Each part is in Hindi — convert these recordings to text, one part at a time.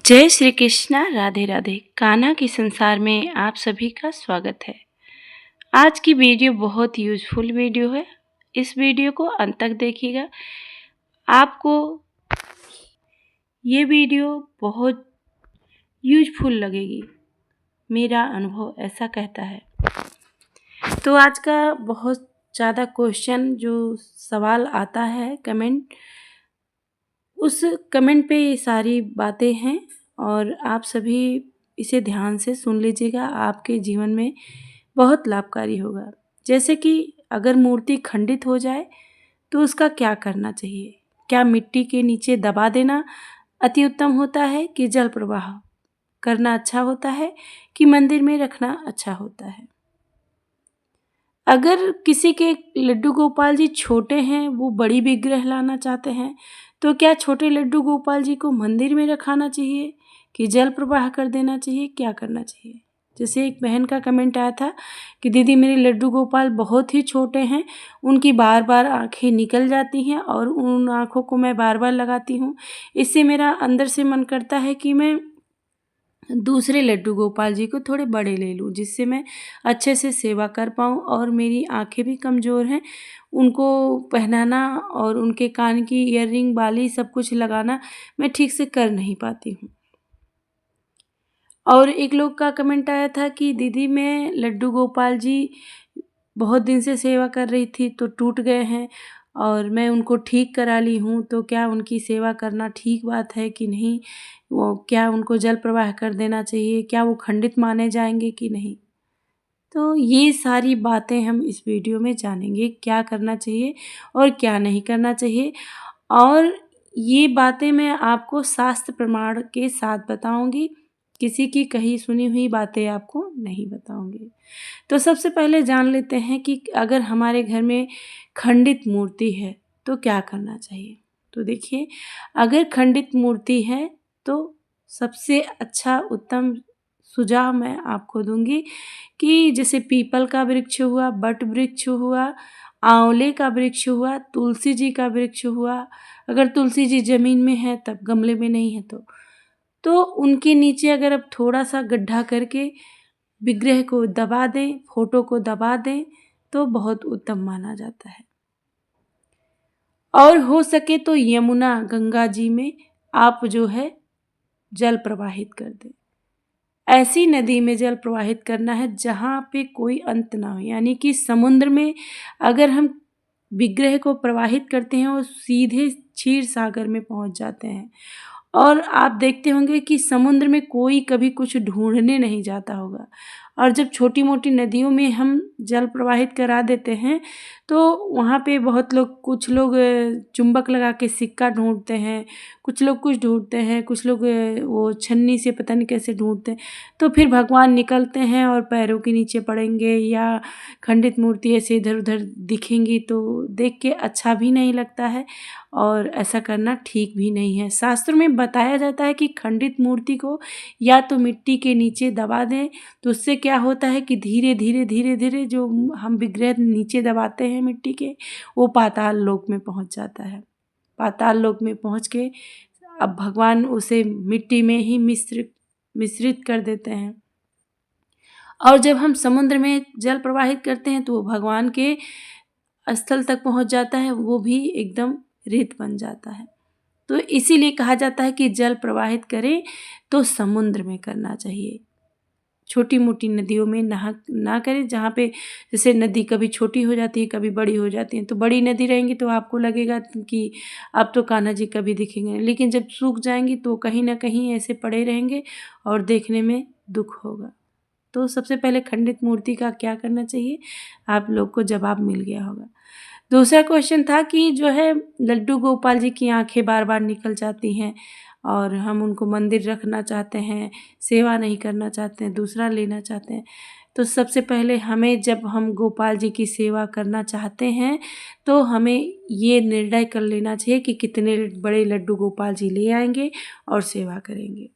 जय श्री कृष्णा, राधे राधे। कान्हा के संसार में आप सभी का स्वागत है। आज की वीडियो बहुत यूज़फुल वीडियो है। इस वीडियो को अंत तक देखिएगा। आपको ये वीडियो बहुत यूज़फुल लगेगी, मेरा अनुभव ऐसा कहता है। तो आज का बहुत ज़्यादा क्वेश्चन जो सवाल आता है कमेंट, उस कमेंट पे ये सारी बातें हैं और आप सभी इसे ध्यान से सुन लीजिएगा। आपके जीवन में बहुत लाभकारी होगा। जैसे कि अगर मूर्ति खंडित हो जाए तो उसका क्या करना चाहिए? क्या मिट्टी के नीचे दबा देना अति उत्तम होता है कि जल प्रवाह करना अच्छा होता है कि मंदिर में रखना अच्छा होता है? अगर किसी के लड्डू गोपाल जी छोटे हैं, वो बड़ी विग्रह लाना चाहते हैं, तो क्या छोटे लड्डू गोपाल जी को मंदिर में रखाना चाहिए कि जल प्रवाह कर देना चाहिए? क्या करना चाहिए? जैसे एक बहन का कमेंट आया था कि दीदी मेरे लड्डू गोपाल बहुत ही छोटे हैं, उनकी बार बार आँखें निकल जाती हैं और उन आँखों को मैं बार बार लगाती हूँ। इससे मेरा अंदर से मन करता है कि मैं दूसरे लड्डू गोपाल जी को थोड़े बड़े ले लूँ, जिससे मैं अच्छे से सेवा कर पाऊँ। और मेरी आँखें भी कमज़ोर हैं, उनको पहनाना और उनके कान की ईयररिंग बाली सब कुछ लगाना मैं ठीक से कर नहीं पाती हूँ। और एक लोग का कमेंट आया था कि दीदी मैं लड्डू गोपाल जी बहुत दिन से सेवा कर रही थी तो टूट गए हैं और मैं उनको ठीक करा ली हूँ, तो क्या उनकी सेवा करना ठीक बात है कि नहीं? वो क्या उनको जल प्रवाह कर देना चाहिए? क्या वो खंडित माने जाएंगे कि नहीं? तो ये सारी बातें हम इस वीडियो में जानेंगे, क्या करना चाहिए और क्या नहीं करना चाहिए। और ये बातें मैं आपको शास्त्र प्रमाण के साथ बताऊंगी, किसी की कही सुनी हुई बातें आपको नहीं बताऊंगी। तो सबसे पहले जान लेते हैं कि अगर हमारे घर में खंडित मूर्ति है तो क्या करना चाहिए। तो देखिए, अगर खंडित मूर्ति है तो सबसे अच्छा उत्तम सुझाव मैं आपको दूंगी कि जैसे पीपल का वृक्ष हुआ, बट वृक्ष हुआ, आंवले का वृक्ष हुआ, तुलसी जी का वृक्ष हुआ। अगर तुलसी जी ज़मीन में है तब, गमले में नहीं है तो उनके नीचे अगर आप थोड़ा सा गड्ढा करके विग्रह को दबा दें, फोटो को दबा दें तो बहुत उत्तम माना जाता है। और हो सके तो यमुना, गंगा जी में आप जो है जल प्रवाहित कर दें। ऐसी नदी में जल प्रवाहित करना है जहाँ पे कोई अंत ना हो, यानी कि समुद्र में अगर हम विग्रह को प्रवाहित करते हैं और सीधे क्षीर सागर में पहुँच जाते हैं। और आप देखते होंगे कि समुद्र में कोई कभी कुछ ढूंढने नहीं जाता होगा। और जब छोटी मोटी नदियों में हम जल प्रवाहित करा देते हैं तो वहाँ पे बहुत लोग, कुछ लोग चुंबक लगा के सिक्का ढूंढते हैं, कुछ लोग कुछ ढूंढते हैं, कुछ लोग वो छन्नी से पता नहीं कैसे ढूंढते हैं। तो फिर भगवान निकलते हैं और पैरों के नीचे पड़ेंगे या खंडित मूर्ति ऐसे इधर उधर दिखेंगी तो देख के अच्छा भी नहीं लगता है और ऐसा करना ठीक भी नहीं है। शास्त्रों में बताया जाता है कि खंडित मूर्ति को या तो मिट्टी के नीचे दबा दें, तो उससे क्या होता है कि धीरे धीरे धीरे धीरे जो हम विग्रह नीचे दबाते हैं मिट्टी के, वो पाताल लोक में पहुंच जाता है। पाताल लोक में पहुंच के अब भगवान उसे मिट्टी में ही मिश्रित कर देते हैं। और जब हम समुद्र में जल प्रवाहित करते हैं तो वो भगवान के स्थल तक पहुंच जाता है, वो भी एकदम रेत बन जाता है। तो इसीलिए कहा जाता है कि जल प्रवाहित करें तो समुद्र में करना चाहिए, छोटी मोटी नदियों में ना करें। जहाँ पे जैसे नदी कभी छोटी हो जाती है, कभी बड़ी हो जाती है, तो बड़ी नदी रहेंगी तो आपको लगेगा कि अब तो कान्हा जी कभी दिखेंगे नहीं, लेकिन जब सूख जाएंगी तो कहीं ना कहीं ऐसे पड़े रहेंगे और देखने में दुख होगा। तो सबसे पहले खंडित मूर्ति का क्या करना चाहिए, आप लोग को जवाब मिल गया होगा। दूसरा क्वेश्चन था कि जो है लड्डू गोपाल जी की आंखें बार बार निकल जाती हैं और हम उनको मंदिर रखना चाहते हैं, सेवा नहीं करना चाहते हैं, दूसरा लेना चाहते हैं। तो सबसे पहले हमें, जब हम गोपाल जी की सेवा करना चाहते हैं तो हमें ये निर्णय कर लेना चाहिए कि कितने बड़े लड्डू गोपाल जी ले आएंगे और सेवा करेंगे,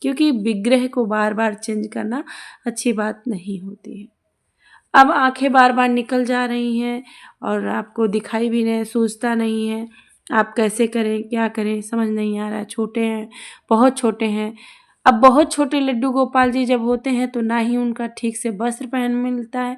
क्योंकि विग्रह को बार बार चेंज करना अच्छी बात नहीं होती है। अब आंखें बार बार निकल जा रही हैं और आपको दिखाई भी नहीं, सूझता नहीं है, आप कैसे करें, क्या करें, समझ नहीं आ रहा है। छोटे हैं, बहुत छोटे हैं। अब बहुत छोटे लड्डू गोपाल जी जब होते हैं तो ना ही उनका ठीक से वस्त्र पहन मिलता है,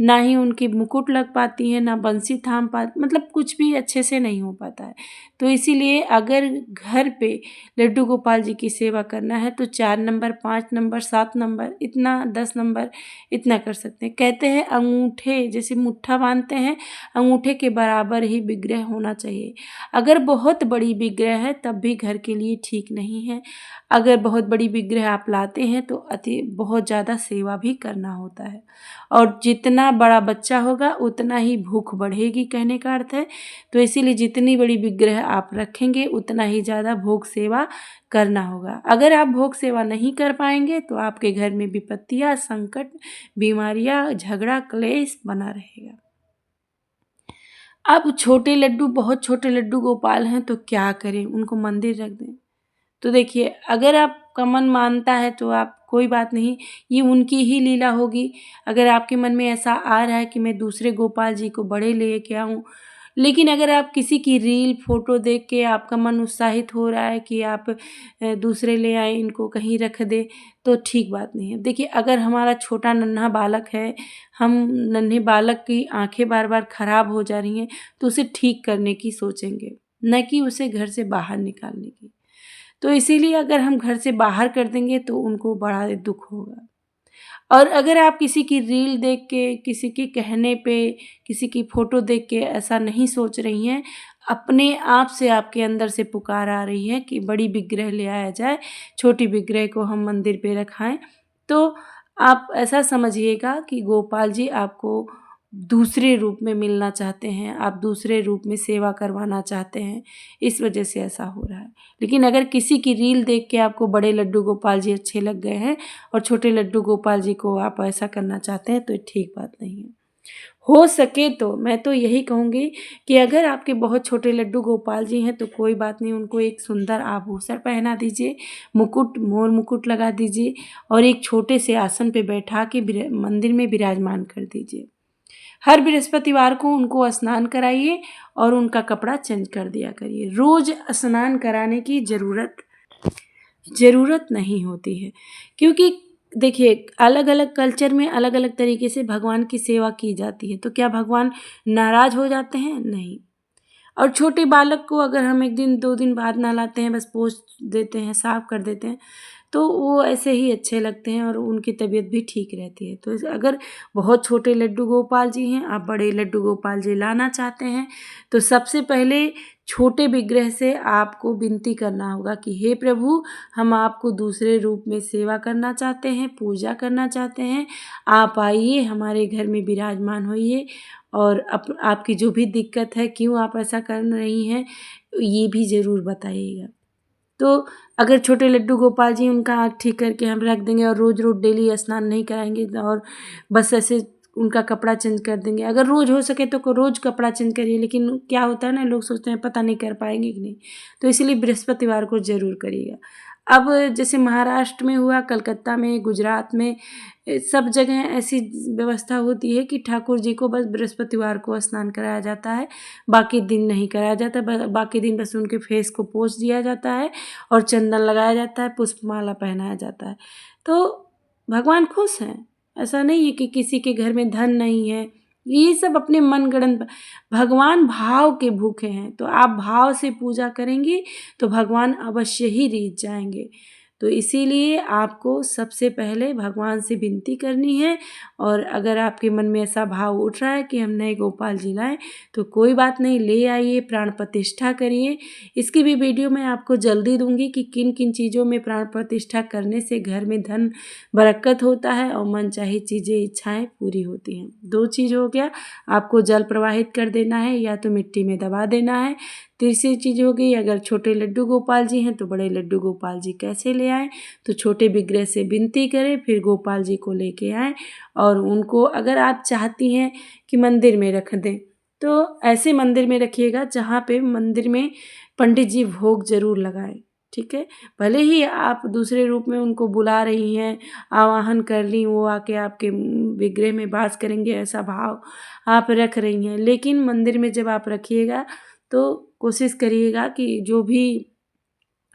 ना ही उनकी मुकुट लग पाती है, ना बंसी थाम पा मतलब कुछ भी अच्छे से नहीं हो पाता है। तो इसीलिए अगर घर पे लड्डू गोपाल जी की सेवा करना है तो 4 नंबर, 5 नंबर, 7 नंबर, इतना 10 नंबर इतना कर सकते हैं। कहते हैं अंगूठे जैसे मुट्ठा बाँधते हैं, अंगूठे के बराबर ही विग्रह होना चाहिए। अगर बहुत बड़ी विग्रह है तब भी घर के लिए ठीक नहीं है। अगर बहुत बड़ी विग्रह आप लाते हैं तो बहुत ज़्यादा सेवा भी करना होता है, और जितना बड़ा बच्चा होगा उतना ही भूख बढ़ेगी, कहने का अर्थ है। तो इसीलिए जितनी बड़ी विग्रह आप रखेंगे उतना ही ज़्यादा भोग सेवा करना होगा। अगर आप भोग सेवा नहीं कर पाएंगे तो आपके घर में विपत्तियाँ, संकट, बीमारियाँ, झगड़ा, क्लेश बना रहेगा। अब छोटे लड्डू, बहुत छोटे लड्डू गोपाल हैं तो क्या करें, उनको मंदिर रख दें? तो देखिए, अगर आपका मन मानता है तो आप कोई बात नहीं, ये उनकी ही लीला होगी। अगर आपके मन में ऐसा आ रहा है कि मैं दूसरे गोपाल जी को बड़े लेके आऊँ, लेकिन अगर आप किसी की रील, फ़ोटो देख के आपका मन उत्साहित हो रहा है कि आप दूसरे ले आएँ, इनको कहीं रख दें, तो ठीक बात नहीं है। देखिए, अगर हमारा छोटा नन्हा बालक है, हम नन्हे बालक की आँखें बार-बार खराब हो जा रही हैं, तो उसे ठीक करने की सोचेंगे, ना कि उसे घर से बाहर निकालने की। तो इसीलिए अगर हम घर से बाहर कर देंगे तो उनको बड़ा दुःख होगा। और अगर आप किसी की रील देख के, किसी के कहने पे, किसी की फ़ोटो देख के ऐसा नहीं सोच रही हैं, अपने आप से आपके अंदर से पुकार आ रही है कि बड़ी विग्रह ले आया जाए, छोटी विग्रह को हम मंदिर पे रखाएँ, तो आप ऐसा समझिएगा कि गोपाल जी आपको दूसरे रूप में मिलना चाहते हैं, आप दूसरे रूप में सेवा करवाना चाहते हैं, इस वजह से ऐसा हो रहा है। लेकिन अगर किसी की रील देख के आपको बड़े लड्डू गोपाल जी अच्छे लग गए हैं और छोटे लड्डू गोपाल जी को आप ऐसा करना चाहते हैं तो ये ठीक बात नहीं है। हो सके तो मैं तो यही कहूँगी कि अगर आपके बहुत छोटे लड्डू गोपाल जी हैं तो कोई बात नहीं, उनको एक सुंदर आभूषण पहना दीजिए, मुकुट, मोर मुकुट लगा दीजिए और एक छोटे से आसन पे बैठा के मंदिर में विराजमान कर दीजिए। हर बृहस्पतिवार को उनको स्नान कराइए और उनका कपड़ा चेंज कर दिया करिए। रोज़ स्नान कराने की ज़रूरत नहीं होती है, क्योंकि देखिए, अलग-अलग कल्चर में अलग-अलग तरीके से भगवान की सेवा की जाती है, तो क्या भगवान नाराज़ हो जाते हैं? नहीं। और छोटे बालक को अगर हम 1 दिन 2 दिन बाद नहलाते हैं, बस पोंछ देते हैं, साफ़ कर देते हैं, तो वो ऐसे ही अच्छे लगते हैं और उनकी तबीयत भी ठीक रहती है। तो अगर बहुत छोटे लड्डू गोपाल जी हैं, आप बड़े लड्डू गोपाल जी लाना चाहते हैं, तो सबसे पहले छोटे विग्रह से आपको विनती करना होगा कि हे प्रभु, हम आपको दूसरे रूप में सेवा करना चाहते हैं, पूजा करना चाहते हैं। आप आइए, हमारे घर में विराजमान होइए और आपकी जो भी दिक्कत है, क्यों आप ऐसा कर रही हैं, ये भी ज़रूर बताइएगा। तो अगर छोटे लड्डू गोपाल जी, उनका आँख ठीक करके हम रख देंगे और रोज़-रोज़ डेली स्नान नहीं कराएँगे और बस ऐसे उनका कपड़ा चेंज कर देंगे। अगर रोज़ हो सके तो रोज़ कपड़ा चेंज करिए, लेकिन क्या होता है ना, लोग सोचते हैं पता नहीं कर पाएँगे कि नहीं, तो इसीलिए बृहस्पतिवार को ज़रूर करिएगा। अब जैसे महाराष्ट्र में हुआ, कलकत्ता में, गुजरात में, सब जगह ऐसी व्यवस्था होती है कि ठाकुर जी को बस बृहस्पतिवार को स्नान कराया जाता है, बाकी दिन नहीं कराया जाता। बाकी दिन बस उनके फेस को पोंछ दिया जाता है और चंदन लगाया जाता है, पुष्पमाला पहनाया जाता है। तो भगवान खुश हैं। ऐसा नहीं है कि किसी के घर में धन नहीं है, ये सब अपने मनगढ़ंत। भगवान भाव के भूखे हैं, तो आप भाव से पूजा करेंगी तो भगवान अवश्य ही रीझ जाएँगे। तो इसीलिए आपको सबसे पहले भगवान से विनती करनी है, और अगर आपके मन में ऐसा भाव उठ रहा है कि हम नए गोपाल जी लाएँ, तो कोई बात नहीं, ले आइए, प्राण प्रतिष्ठा करिए। इसकी भी वीडियो मैं आपको जल्दी दूँगी कि किन-किन चीज़ों में प्राण प्रतिष्ठा करने से घर में धन बरकत होता है और मनचाही चीज़ें, इच्छाएँ पूरी होती हैं। 2 चीज़ हो गया, आपको जल प्रवाहित कर देना है या तो मिट्टी में दबा देना है। तीसरी चीज़ हो गई, अगर छोटे लड्डू गोपाल जी हैं तो बड़े लड्डू गोपाल जी कैसे ले आएँ, तो छोटे विग्रह से विनती करें, फिर गोपाल जी को लेके आएँ और उनको अगर आप चाहती हैं कि मंदिर में रख दें, तो ऐसे मंदिर में रखिएगा जहाँ पे मंदिर में पंडित जी भोग ज़रूर लगाएँ, ठीक है? भले ही आप दूसरे रूप में उनको बुला रही हैं, आवाहन कर लीं, वो आके आपके विग्रह में वास करेंगे, ऐसा भाव आप रख रही हैं, लेकिन मंदिर में जब आप रखिएगा तो कोशिश करिएगा कि जो भी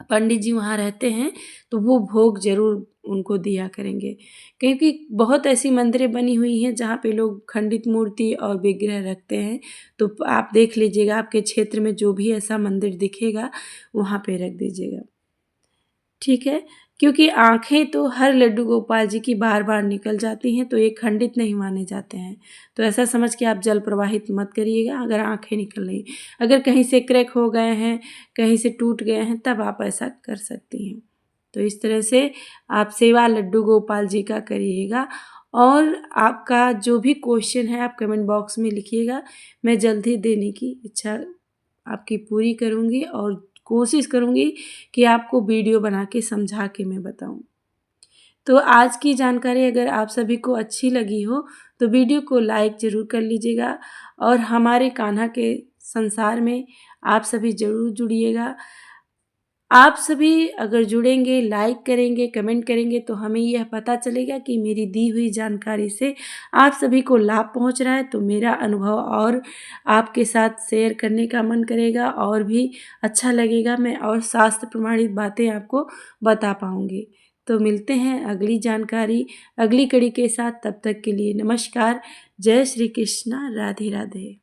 पंडित जी वहाँ रहते हैं तो वो भोग ज़रूर उनको दिया करेंगे, क्योंकि बहुत ऐसी मंदिरें बनी हुई हैं जहाँ पे लोग खंडित मूर्ति और विग्रह रखते हैं। तो आप देख लीजिएगा, आपके क्षेत्र में जो भी ऐसा मंदिर दिखेगा वहाँ पे रख दीजिएगा, ठीक है। क्योंकि आँखें तो हर लड्डू गोपाल जी की बार-बार निकल जाती हैं, तो ये खंडित नहीं माने जाते हैं। तो ऐसा समझ के आप जल प्रवाहित मत करिएगा अगर आँखें निकल रही। अगर कहीं से क्रैक हो गए हैं, कहीं से टूट गए हैं, तब आप ऐसा कर सकती हैं। तो इस तरह से आप सेवा लड्डू गोपाल जी का करिएगा। और आपका जो भी क्वेश्चन है आप कमेंट बॉक्स में लिखिएगा, मैं जल्द ही देने की इच्छा आपकी पूरी करूँगी और कोशिश करूँगी कि आपको वीडियो बना के समझा के मैं बताऊँ। तो आज की जानकारी अगर आप सभी को अच्छी लगी हो तो वीडियो को लाइक ज़रूर कर लीजिएगा और हमारे कान्हा के संसार में आप सभी ज़रूर जुड़िएगा। आप सभी अगर जुड़ेंगे, लाइक करेंगे, कमेंट करेंगे तो हमें यह पता चलेगा कि मेरी दी हुई जानकारी से आप सभी को लाभ पहुंच रहा है, तो मेरा अनुभव और आपके साथ शेयर करने का मन करेगा और भी अच्छा लगेगा, मैं और शास्त्र प्रमाणित बातें आपको बता पाऊँगी। तो मिलते हैं अगली जानकारी, अगली कड़ी के साथ, तब तक के लिए नमस्कार। जय श्री कृष्णा, राधे राधे।